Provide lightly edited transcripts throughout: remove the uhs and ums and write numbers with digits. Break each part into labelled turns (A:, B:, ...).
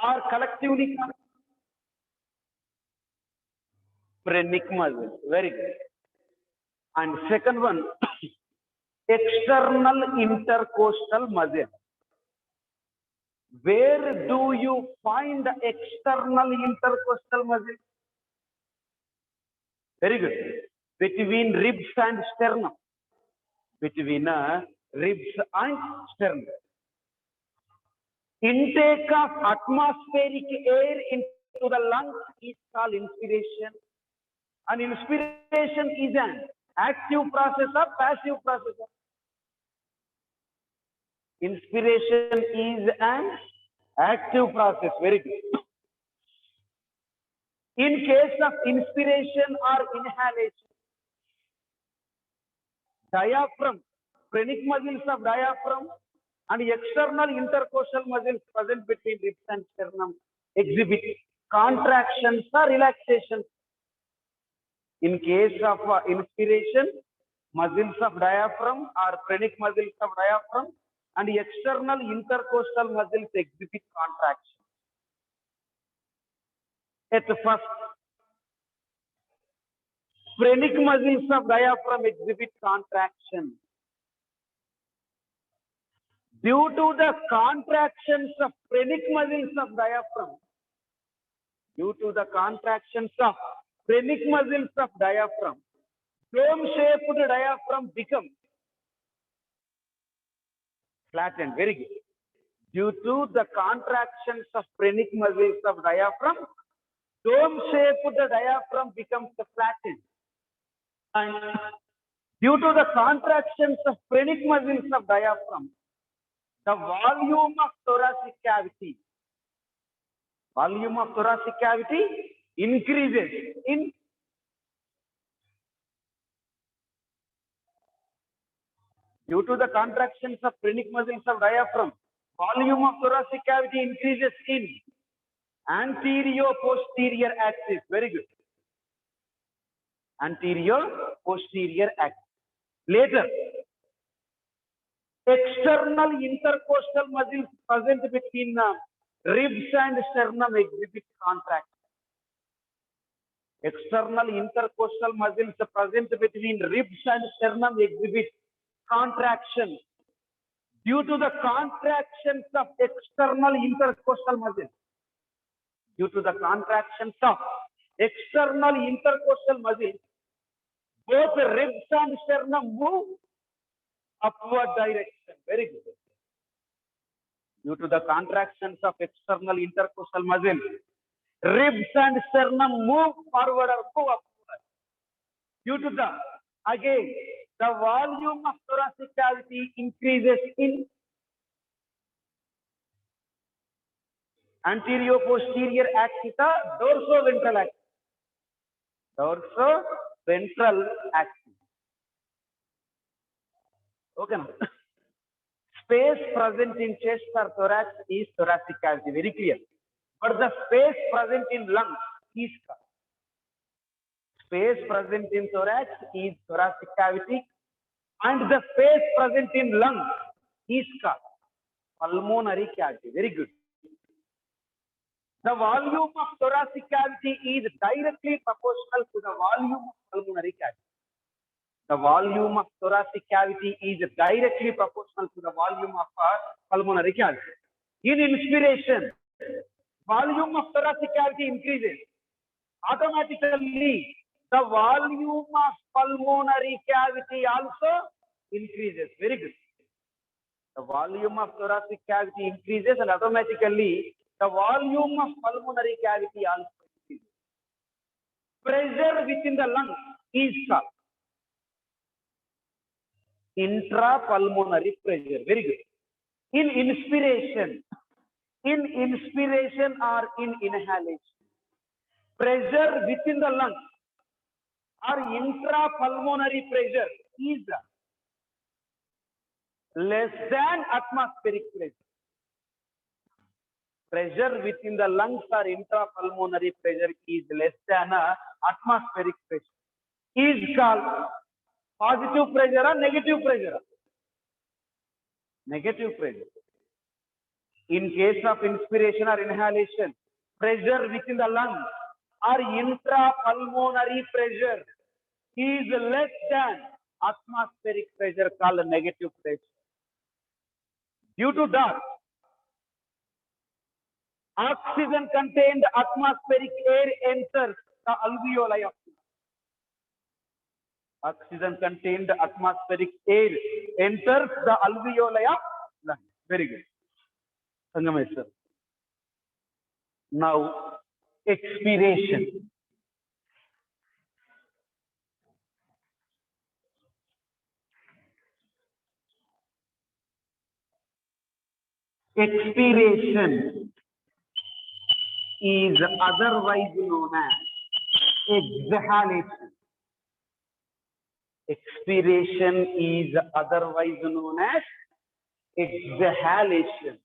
A: or collectively called phrenic muscle. Very good. And second one, external intercostal muscle. Where do you find the external intercostal muscle? Very good. Between ribs and sternum. Between ribs and sternum. Intake of atmospheric air into the lungs is called inspiration. And inspiration is an active process or passive process? Inspiration is an active process. Very good. In case of inspiration or inhalation, diaphragm, phrenic muscles of diaphragm and external intercostal muscles present between ribs and sternum exhibit contractions or relaxation. In case of inspiration, muscles of diaphragm or phrenic muscles of diaphragm and external intercostal muscles exhibit contraction. At first, phrenic muscles of diaphragm exhibit contraction. Due to the contractions of phrenic muscles of diaphragm, dome-shaped diaphragm becomes flattened. Very good. Due to the contractions of phrenic muscles of diaphragm, dome-shaped diaphragm becomes flattened. And due to the contractions of phrenic muscles of diaphragm, the volume of thoracic cavity increases in due to the contractions of phrenic muscles of diaphragm, volume of thoracic cavity increases in anterior-posterior axis. Very good. Anterior-posterior axis. Later, external intercostal muscles present between ribs and sternum exhibit contraction. External intercostal muscles present between ribs and sternum exhibit contraction. Due to the contractions of external intercostal muscles, both ribs and sternum move upward direction. Very good. Due to the contractions of external intercostal muscles, ribs and sternum move forward or go upward. Due to the, again, the volume of thoracic cavity increases in anterior-posterior axis, dorsoventral axis. Okay, now. Space present in chest or thorax is thoracic cavity, very clear. But the space present in lungs is called. Space present in thorax is thoracic cavity, and the space present in lungs is called pulmonary cavity. Very good. The volume of thoracic cavity is directly proportional to the volume of pulmonary cavity. The volume of thoracic cavity is directly proportional to the volume of pulmonary cavity. In inspiration, volume of thoracic cavity increases. Automatically, the volume of pulmonary cavity also increases. Very good. The volume of thoracic cavity increases and automatically the volume of pulmonary cavity also increases. Pressure within the lungs is called intrapulmonary pressure. Very good. In inspiration or in inhalation, pressure within the lungs or intrapulmonary pressure is less than atmospheric pressure. Pressure within the lungs or intrapulmonary pressure is less than atmospheric pressure. Is called positive pressure or negative pressure? Negative pressure. In case of inspiration or inhalation, pressure within the lungs or intrapulmonary pressure is less than atmospheric pressure, called negative pressure. Due to that, oxygen contained atmospheric air enters the alveoli of lungs. Oxygen contained atmospheric air enters the alveoli of lungs. Very good. Sangamesh sir. Now, expiration. Expiration is otherwise known as exhalation. Expiration is otherwise known as exhalation.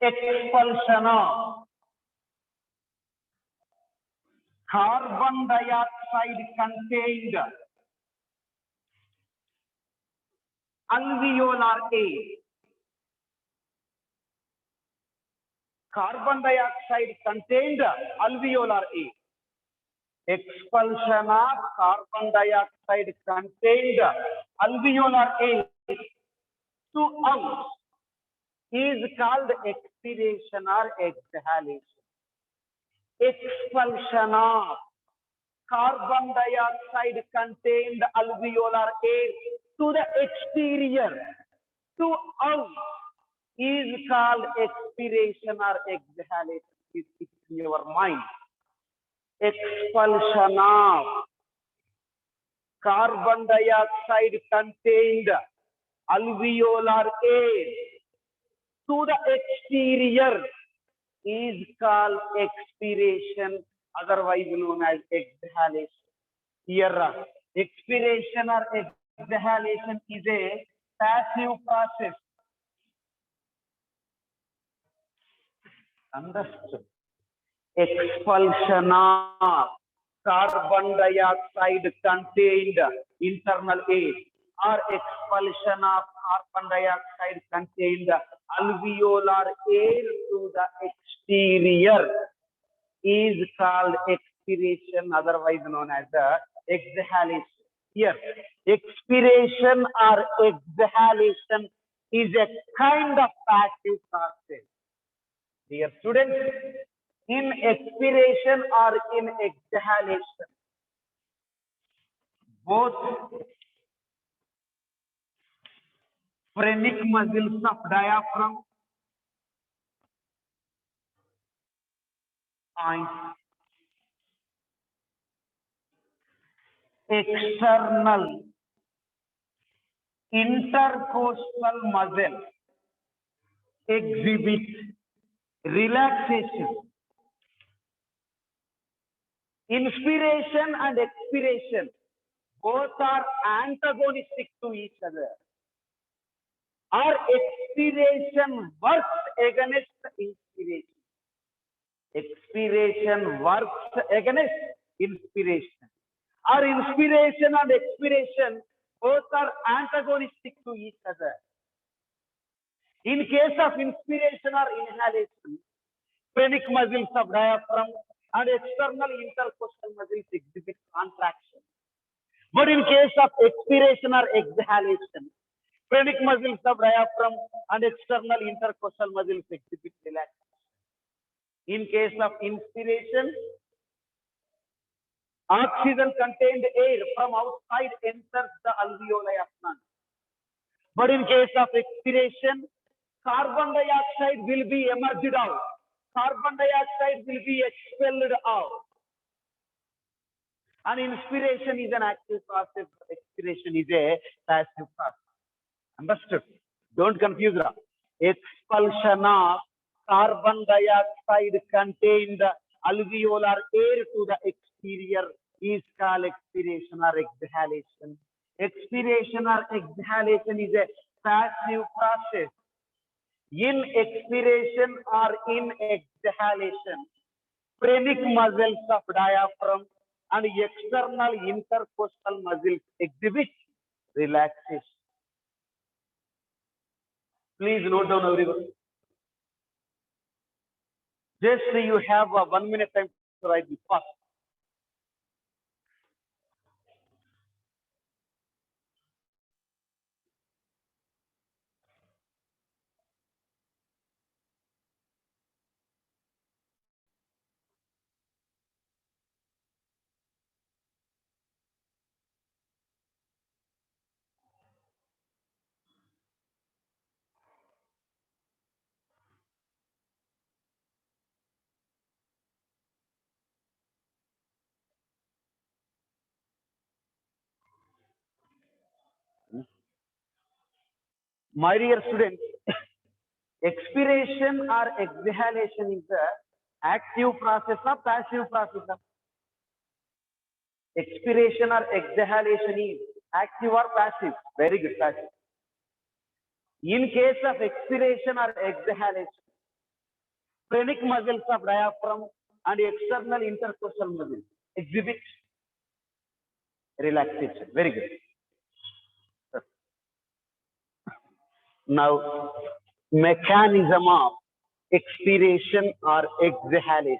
A: Expulsion of carbon dioxide contained alveolar air. Carbon dioxide contained alveolar air. Expulsion of carbon dioxide contained alveolar air to out is called expiration or exhalation. Expulsion of carbon dioxide contained alveolar air to the exterior, to out, is called expiration or exhalation. It's in your mind. Expulsion of carbon dioxide contained alveolar air to the exterior is called expiration, otherwise known as exhalation. Here, expiration or exhalation is a passive process. Understood? Expulsion of carbon dioxide contained internal air or expulsion of carbon dioxide contained alveolar air to the exterior is called expiration, otherwise known as the exhalation. Here, expiration or exhalation is a kind of passive process. Dear students, in expiration or in exhalation, both phrenic muscles of diaphragm and external intercostal muscle exhibit relaxation. Inspiration and expiration both are antagonistic to each other. Our expiration works against inspiration. Expiration works against inspiration. Our inspiration and expiration both are antagonistic to each other. In case of inspiration or inhalation, phrenic muscles of diaphragm and external intercostal muscles exhibit contraction. But in case of expiration or exhalation, phrenic muscles of diaphragm and external intercostal muscles exhibit relaxation. In case of inspiration, oxygen contained air from outside enters the alveoli of lungs. But in case of expiration, carbon dioxide will be emerged out. Carbon dioxide will be expelled out. And inspiration is an active process, expiration is a passive process. Understood? Don't confuse that. Expulsion of carbon dioxide contained alveolar air to the exterior is called expiration or exhalation. Expiration or exhalation is a passive process. In expiration or in exhalation, phrenic muscles of diaphragm and external intercostal muscles exhibit relaxation. Please note down everyone. Just you have a 1 minute time to write this fast. My dear students, expiration or exhalation is the active process or passive process. Expiration or exhalation is active or passive. Very good, passive. In case of expiration or exhalation, phrenic muscles of diaphragm and external intercostal muscles exhibit relaxation. Very good. Now, mechanism of expiration or exhalation.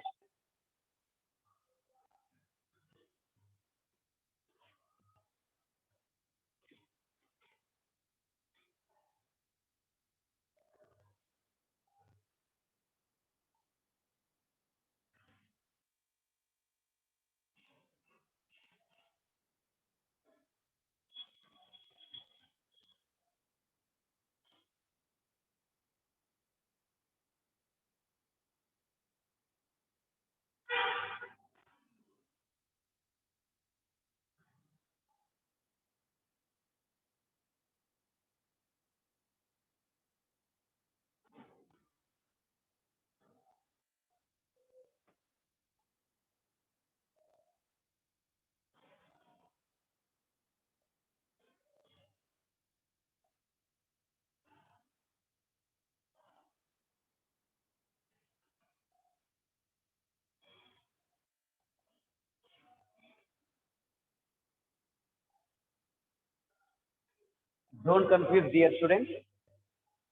A: Don't confuse, dear students.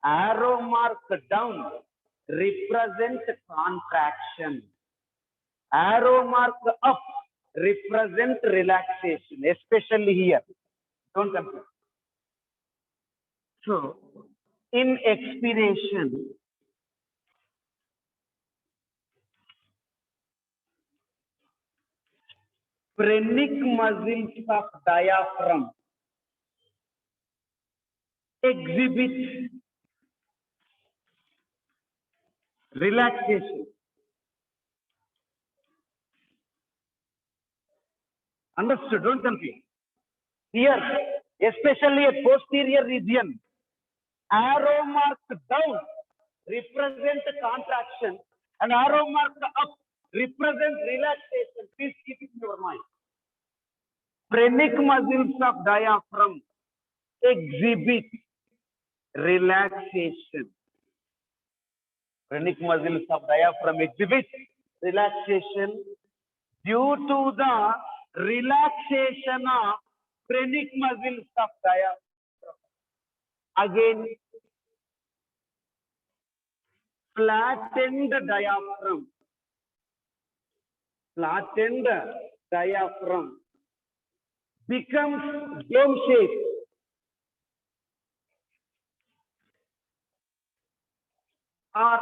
A: Arrow mark down represent contraction. Arrow mark up represent relaxation, especially here. Don't confuse. So, in expiration, phrenic muscles of diaphragm exhibit relaxation. Understood? Don't confuse. Here, especially a posterior region, arrow mark down represent contraction and arrow mark up represent relaxation. Please keep it in your mind. Phrenic muscles of diaphragm exhibit relaxation. Phrenic muscles of diaphragm exhibit relaxation due to the relaxation of phrenic muscles of diaphragm. Again, flattened diaphragm becomes dome shape. Or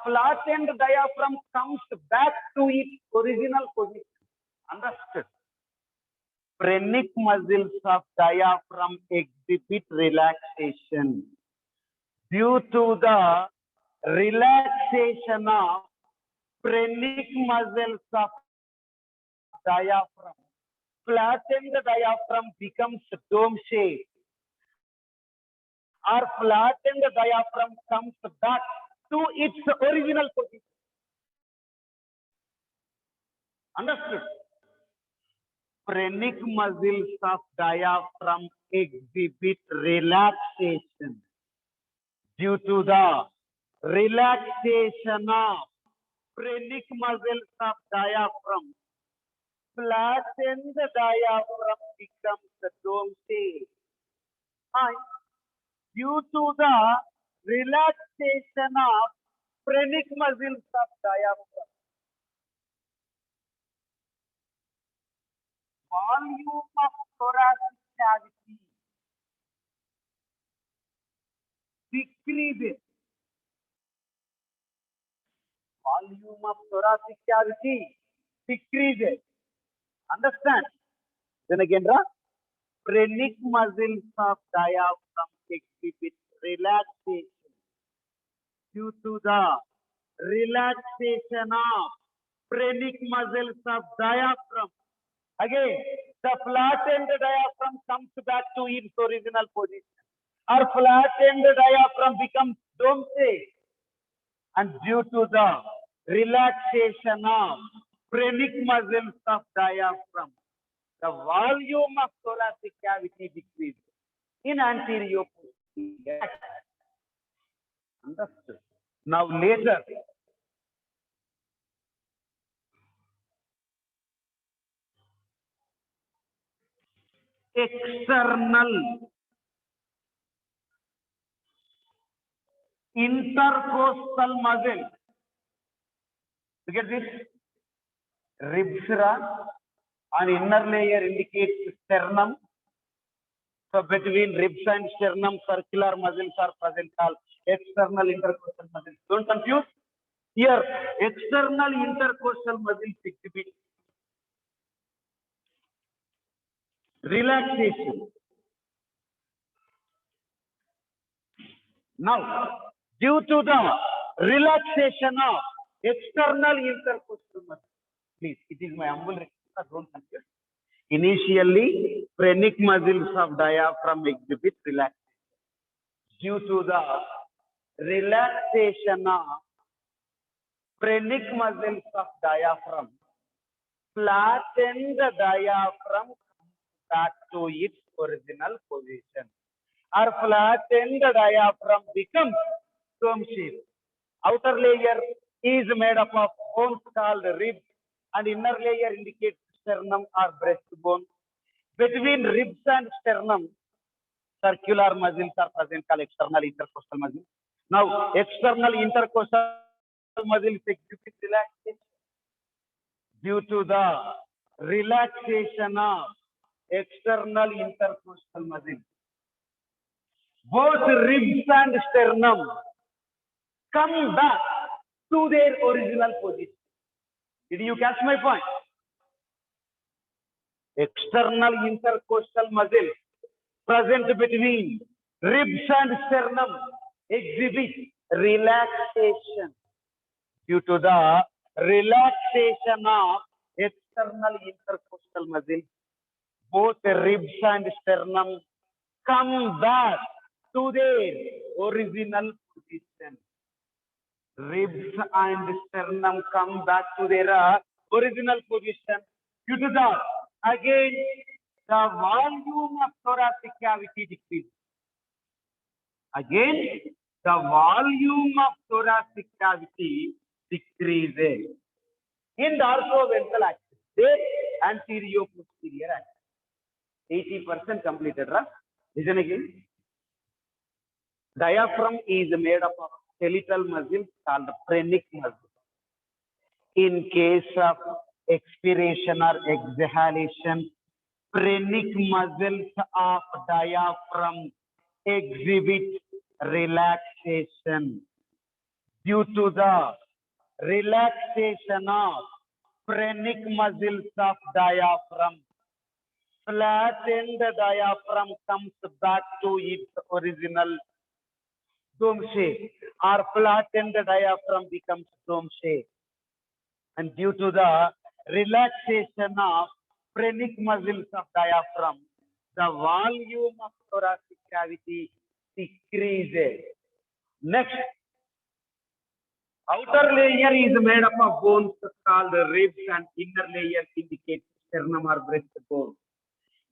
A: flattened diaphragm comes back to its original position. Understood? Phrenic muscles of diaphragm exhibit relaxation due to the relaxation of phrenic muscles of diaphragm. Flattened diaphragm becomes dome shape. Or flattened diaphragm comes back to its original position. Understood? Phrenic muscles of diaphragm exhibit relaxation due to the relaxation of phrenic muscles of diaphragm. Flattened diaphragm becomes the dome shape. point. Due to the relaxation of phrenic muscles of diaphragm, volume of thoracic cavity decreases. Volume of thoracic cavity decreases. Understand? Then again, phrenic muscles of diaphragm exhibit relaxation due to the relaxation of phrenic muscles of diaphragm. Again, the flattened diaphragm comes back to its original position. Our flattened diaphragm becomes dome-shaped, and due to the relaxation of phrenic muscles of diaphragm, the volume of thoracic cavity decreases in anterior posterior. Understood? Now later, external intercostal muscle. Look at this. Ribs on inner layer indicates sternum. So between ribs and sternum, circular muscles are present called external intercostal muscles. Don't confuse. Here, external intercostal muscles exhibit relaxation. Now, due to the relaxation of external intercostal muscles, please, it is my humble request, don't confuse. Initially, phrenic muscles of diaphragm exhibit relaxation. Due to the relaxation of phrenic muscles of diaphragm, flatten the diaphragm back to its original position. Or flattened diaphragm becomes dome shape. Outer layer is made up of bones called ribs, and inner layer indicates sternum or breastbone. Between ribs and sternum, circular muscles are present called external intercostal muscles. Now, external intercostal muscles exhibit relaxation due to the relaxation of external intercostal muscles. Both ribs and sternum come back to their original position. Did you catch my point? External intercostal muscles present between ribs and sternum exhibit relaxation due to the relaxation of external intercostal muscles. Both ribs and sternum come back to their original position. Ribs and sternum come back to their original position. Due to that, again, the volume of thoracic cavity decreases. Again, the volume of thoracic cavity decreases. In dorsoventral axis, the anterior posterior axis. 80% completed, right? Listen again. Diaphragm is made up of skeletal muscles called phrenic muscles. In case of expiration or exhalation, phrenic muscles of diaphragm exhibit relaxation. Due to the relaxation of phrenic muscles of diaphragm, flattened diaphragm comes back to its original dome shape, or flattened diaphragm becomes dome shape. And due to the relaxation of phrenic muscles of diaphragm, the volume of thoracic cavity decreases. Next, outer layer is made up of bones called ribs, and inner layer indicates sternum or breastbone.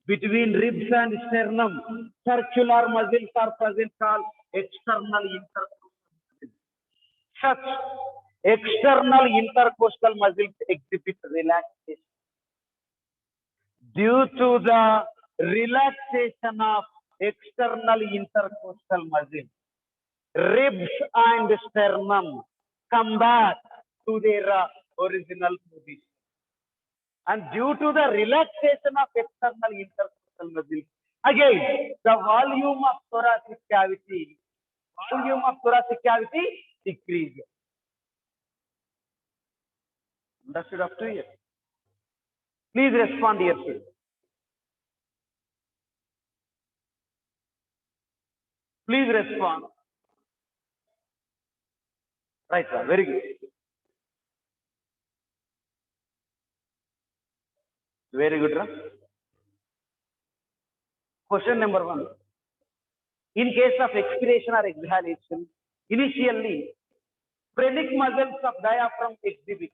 A: Between ribs and sternum, circular muscles are present called external intercostal muscles. Such external intercostal muscles exhibit relaxation. Due to the relaxation of external intercostal muscle, ribs and sternum come back to their original position. And due to the relaxation of external intercostal muscle, again the volume of thoracic cavity decreases. Understood up to here? Please respond here, sir. Please respond. Right, sir. Very good. Very good, sir. Question number 1. In case of expiration or exhalation, initially, phrenic muscles of diaphragm exhibit.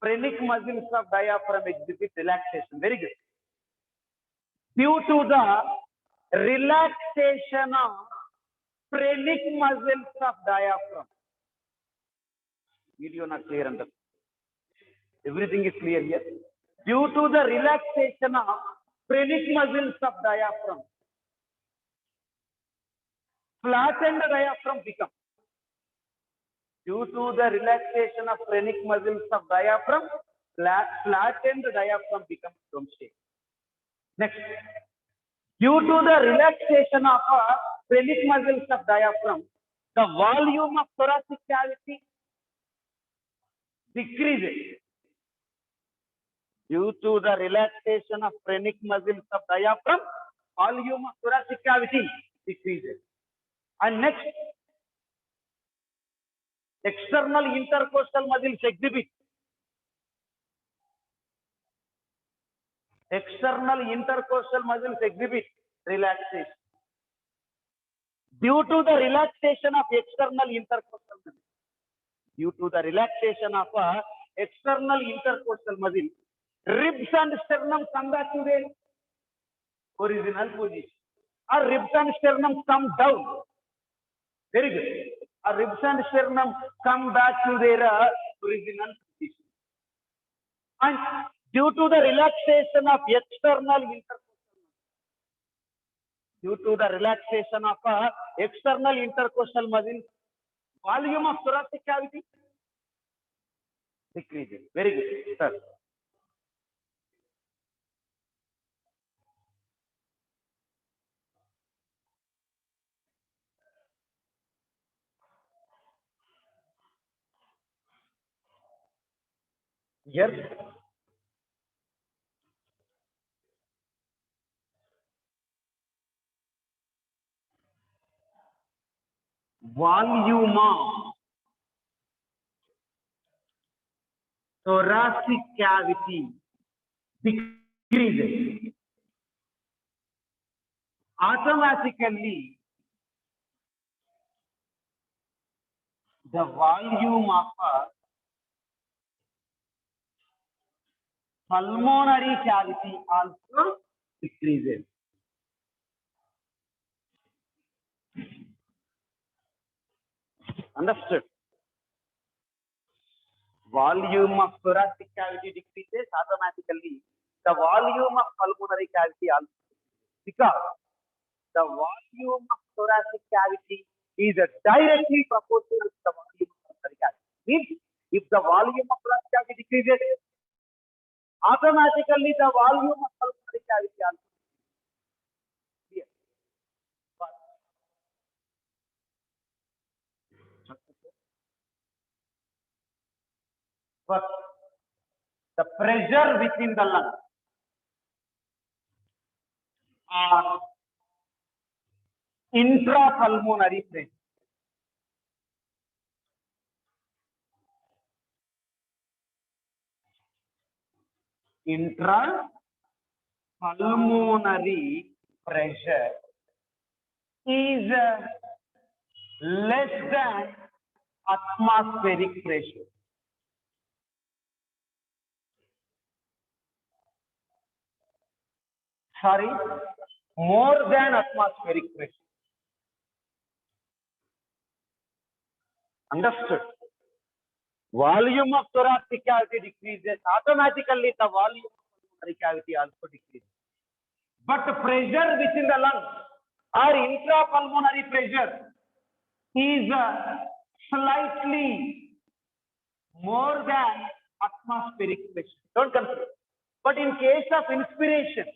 A: Phrenic muscles of diaphragm exhibit relaxation. Very good. Due to the relaxation of phrenic muscles of diaphragm. Video not clear under. Everything is clear here. Due to the relaxation of phrenic muscles of diaphragm, flattened diaphragm becomes. Due to the relaxation of phrenic muscles of diaphragm, flattened diaphragm becomes dome shape. Next, due to the relaxation of phrenic muscles of diaphragm, the volume of thoracic cavity decreases. Due to the relaxation of phrenic muscles of diaphragm, volume of thoracic cavity decreases. And next, external intercostal muscles exhibit. External intercostal muscles exhibit relaxation. Due to the relaxation of external intercostal muscle, due to the relaxation of external intercostal muscle, ribs and sternum come back to their original position. Our ribs and sternum come down. Very good. Our ribs and sternum come back to their original position. And due to the relaxation of external intercostal, due to the relaxation of external intercostal muscle, volume of thoracic cavity decreases. Very good, sir. Yes. Volume of thoracic cavity decreases. Automatically, the volume of pulmonary cavity also decreases. Understood? Volume of thoracic cavity decreases, automatically the volume of pulmonary cavity also decreases. Because the volume of thoracic cavity is directly proportional to the volume of pulmonary cavity. Means if the volume of thoracic cavity decreases, automatically the volume of pulmonary cavity also decreases. First, the pressure within the lung are intrapulmonary pressure. Intrapulmonary pressure is less than atmospheric pressure. Sorry, more than atmospheric pressure. Understood? Volume of thoracic cavity decreases, automatically the volume of pulmonary cavity also decreases. But the pressure within the lungs or intrapulmonary pressure is slightly more than atmospheric pressure. Don't confuse. But in case of inspiration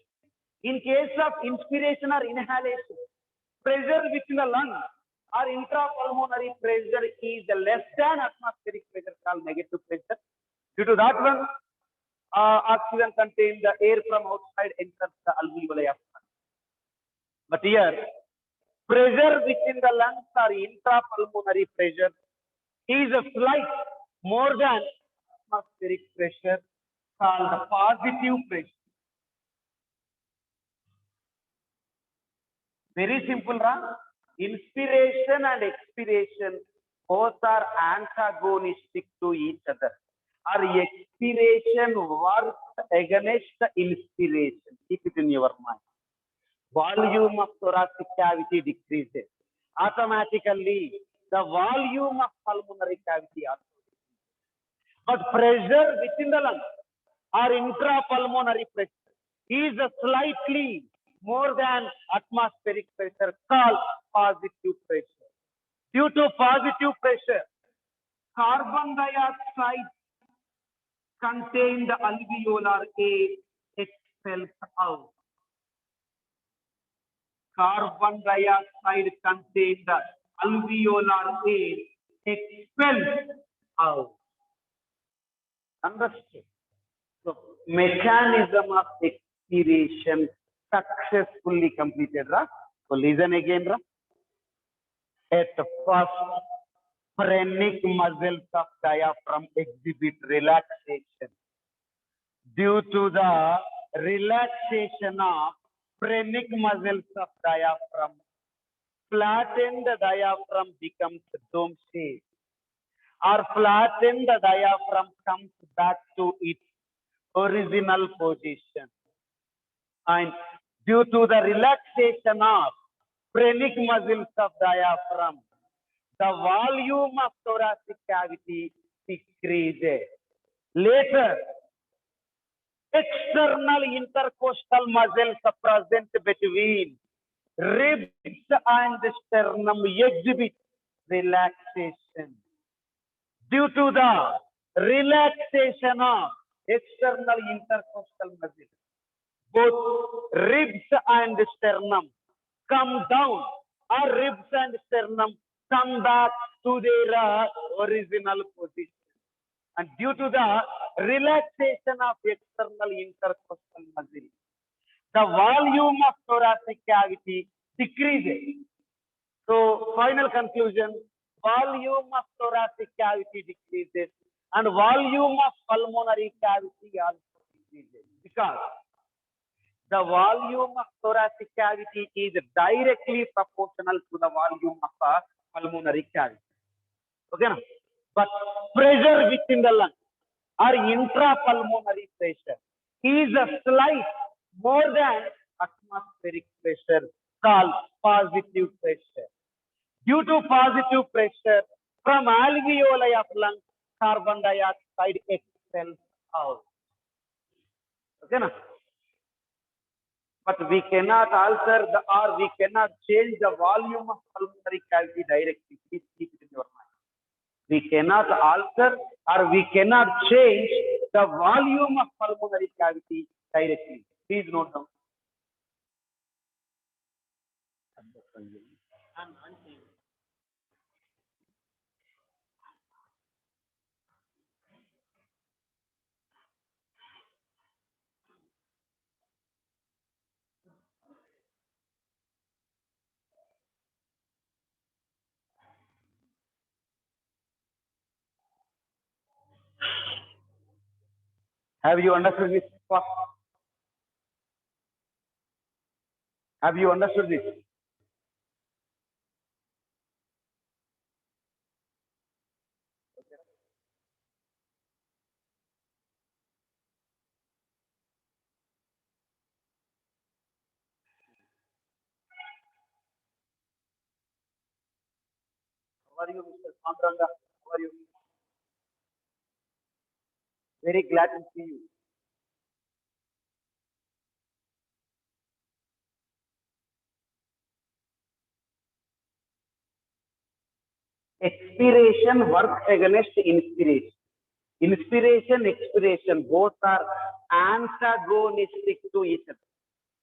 A: or inhalation, pressure within the lung or intrapulmonary pressure is less than atmospheric pressure, called negative pressure. Due to that one, oxygen contains the air from outside enters the alveoli of lung. But here, pressure within the lungs or intrapulmonary pressure is a slight more than atmospheric pressure, called the positive pressure. Very simple, Ra. Inspiration and expiration both are antagonistic to each other. Our expiration works against the inspiration. Keep it in your mind. Volume of thoracic cavity decreases. Automatically, the volume of pulmonary cavity also decreases. But pressure within the lungs or intrapulmonary pressure is slightly more than atmospheric pressure, called positive pressure. Due to positive pressure, carbon dioxide contained alveolar air expels out. Carbon dioxide contained alveolar air expels out. Understood? So, mechanism of expiration successfully completed, Ra. So, listen again, Ra. At first, phrenic muscles of diaphragm exhibit relaxation. Due to the relaxation of phrenic muscles of diaphragm, flattened diaphragm becomes dome shape, or flattened diaphragm comes back to its original position. And due to the relaxation of phrenic muscles of diaphragm, the volume of thoracic cavity decreases. Later, external intercostal muscles present between ribs and sternum exhibit relaxation. Due to the relaxation of external intercostal muscles, both ribs and sternum come down, or ribs and sternum come back to their original position. And due to the relaxation of external intercostal muscle, the volume of thoracic cavity decreases. So, final conclusion, volume of thoracic cavity decreases and volume of pulmonary cavity also decreases, because the volume of thoracic cavity is directly proportional to the volume of pulmonary cavity. Okay, no? But pressure within the lung or intrapulmonary pressure is a slight more than atmospheric pressure, called positive pressure. Due to positive pressure from alveoli of lung, carbon dioxide expels out. Okay, na? But we cannot alter or we cannot change the volume of pulmonary cavity directly. Please keep it in your mind. We cannot alter or we cannot change the volume of pulmonary cavity directly. Please note down. Have you understood this? Have you understood this? How are you, Mr. Pandranga? How are you? Very glad to see you. Expiration works against inspiration. Inspiration, expiration, both are antagonistic to each other.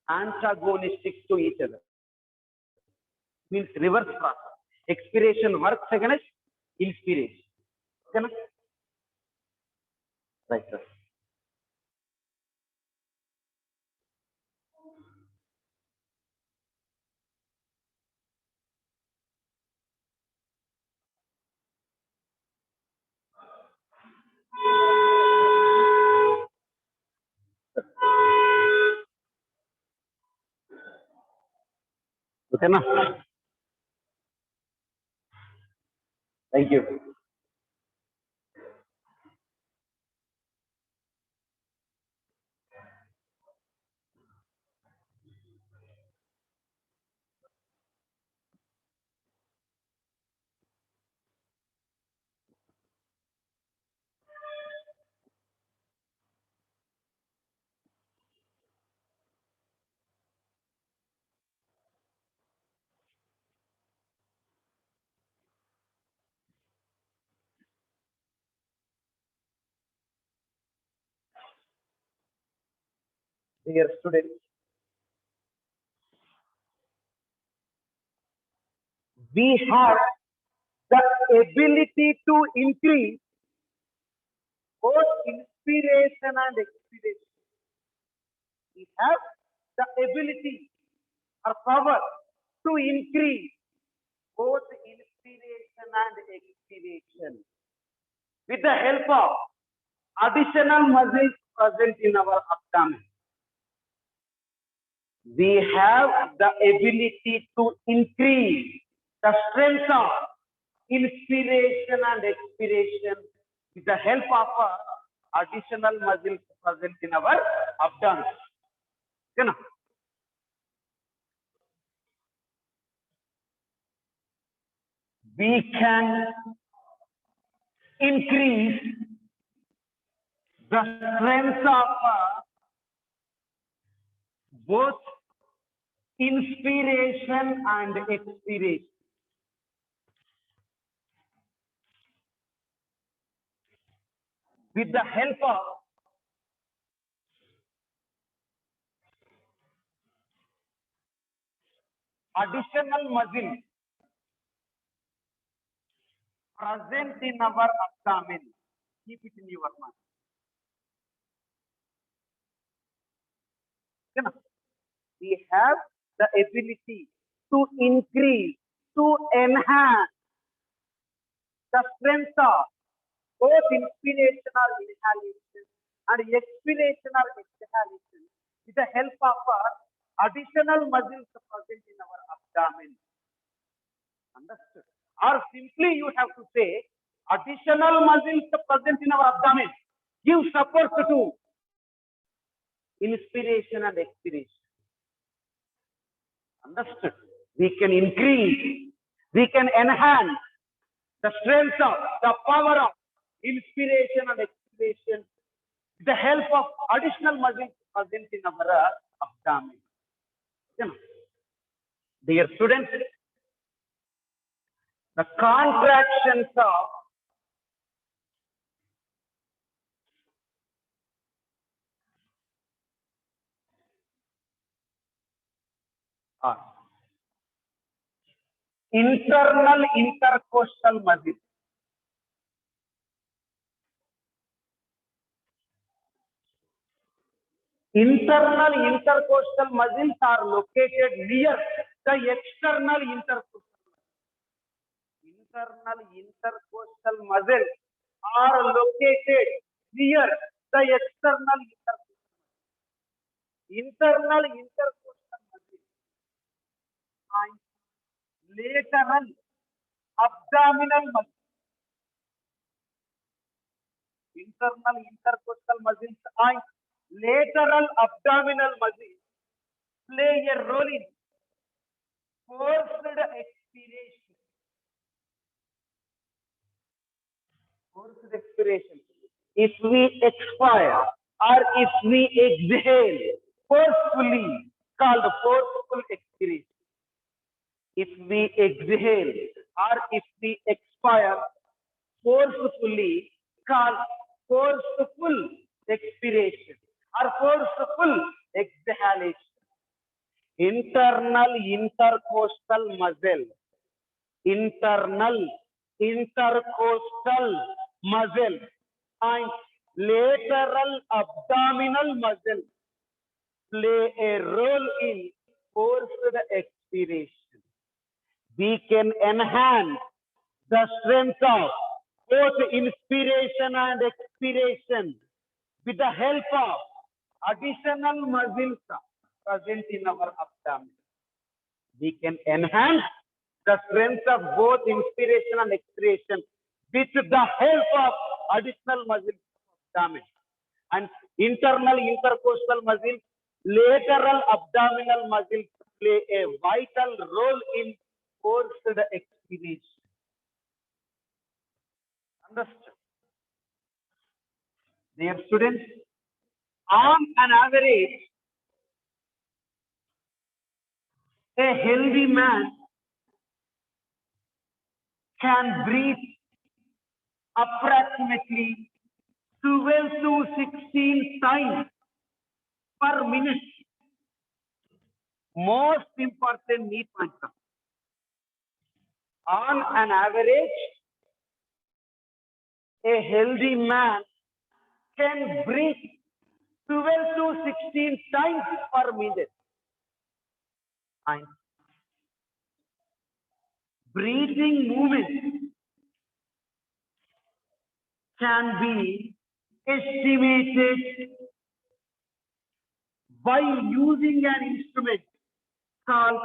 A: Antagonistic to each other. Means reverse process. Expiration works against inspiration. Okay, right, sir. Okay, na? Thank you. Dear students, we have the ability to increase both inspiration and expiration. We have the ability or power to increase both inspiration and expiration with the help of additional muscles present in our abdomen. We have the ability to increase the strength of inspiration and expiration with the help of additional muscles present in our abdomen. You know, we can increase the strength of both inspiration and expiration with the help of additional muscles present in our abdomen. Keep it in your mind. You know, we have the ability to increase, to enhance the strength of both inspirational inhalation and expirational exhalation with the help of additional muscles present in our abdomen. Understood? Or simply you have to say additional muscles present in our abdomen give support to inspiration and expiration. Understood? We can increase, we can enhance the strength of, the power of inspiration and expiration with the help of additional muscles present in our abdomen. You know, dear students, the contractions of internal intercostal muscle. Internal intercostal muscles are located near the external intercostal. Internal intercostal muscles are located near the external intercostal. Internal intercostal muscles and lateral abdominal muscles. Internal intercostal muscles and lateral abdominal muscles play a role in forced expiration. Forced expiration. If we expire or if we exhale forcefully, called forceful expiration. If we exhale or if we expire expire forcefully called forceful expiration or forceful exhalation. Internal intercostal muscle, internal intercostal muscle, and lateral abdominal muscle play a role in forced expiration. We can enhance the strength of both inspiration and expiration with the help of additional muscles present in our abdomen. We can enhance the strength of both inspiration and expiration with the help of additional muscles of abdomen. And internal intercostal muscles, lateral abdominal muscles play a vital role in forced expiration. Understood? Dear students, on an average, a healthy man can breathe approximately 12 to 16 times per minute. Most important need point. On an average, a healthy man can breathe 12 to 16 times per minute. And breathing movement can be estimated by using an instrument called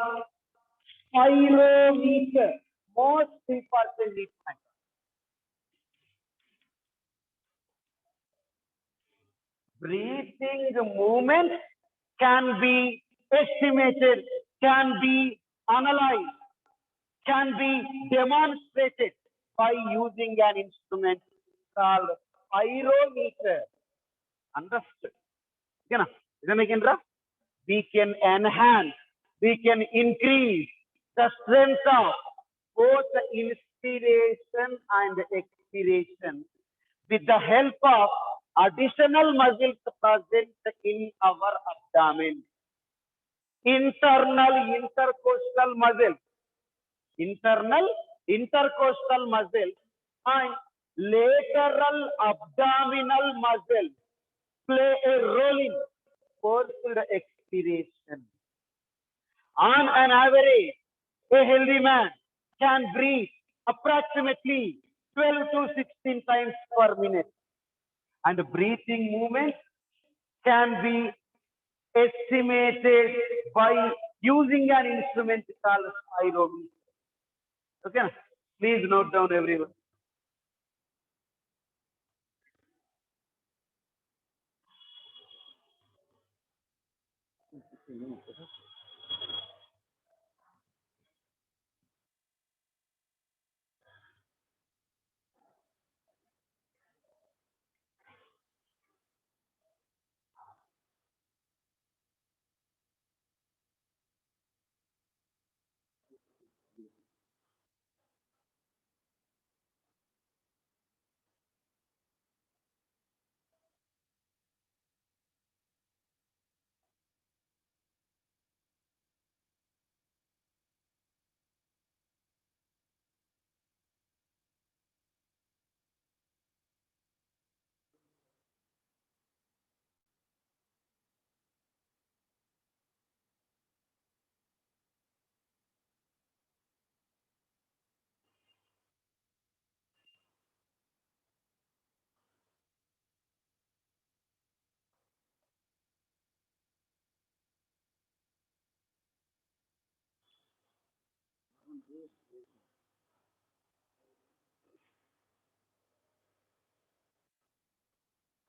A: spirometer. Most important instrument. Breathing movement can be estimated, can be analyzed, can be demonstrated by using an instrument called spirometer. Understood? We can enhance, we can increase the strength of both the inspiration and expiration with the help of additional muscles present in our abdomen. Internal intercostal muscle, internal intercostal muscle, and lateral abdominal muscle play a role in forced expiration. On an average, a healthy man can breathe approximately 12 to 16 times per minute, and breathing movement can be estimated by using an instrument called spirometer. Okay, please note down everyone.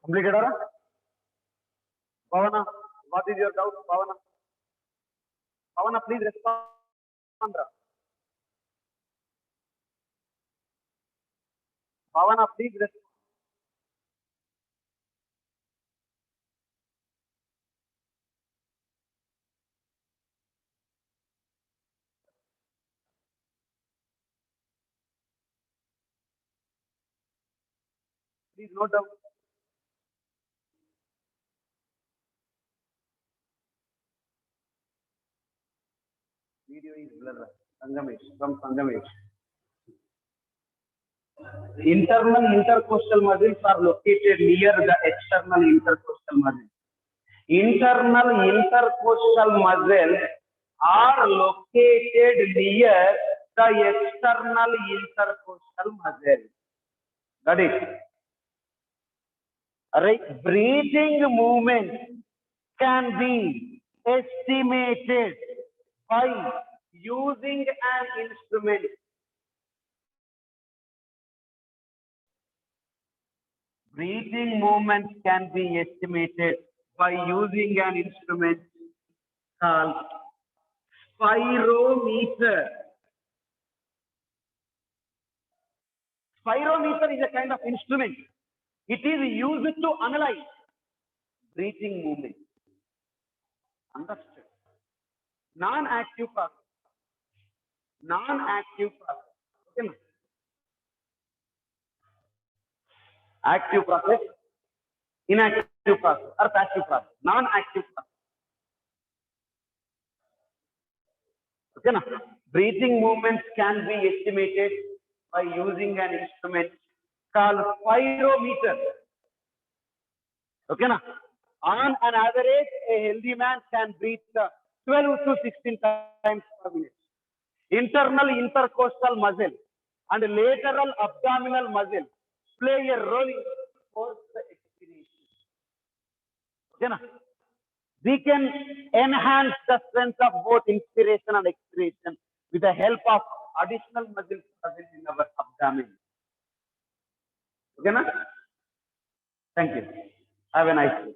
A: Completed, or Bhavana, what is your doubt, Bhavana? Bhavana, please respond. Bhavana, please respond. Please note down. Video is blurred. Sangamesh, from Sangamesh. Internal intercostal muscles are located near the external intercostal muscles. Internal intercostal muscles are located near the external intercostal muscle. Got it? Right? Breathing movement can be estimated by using an instrument. Breathing movements can be estimated by using an instrument called spirometer. Spirometer is a kind of instrument. It is used to analyze breathing movement. Understood? Non-active process. Non-active process. Okay. Active process, inactive process, or passive process. Non-active process. Okay. Na? Breathing movements can be estimated by using an instrument called spirometer. Okay. Na? On an average, a healthy man can breathe 12 to 16 times per minute. Internal intercostal muscle and lateral abdominal muscle play a role in forced expiration. Okay, na? We can enhance the strength of both inspiration and expiration with the help of additional muscles present in our abdomen. Okay, na? Thank you. Have a nice day.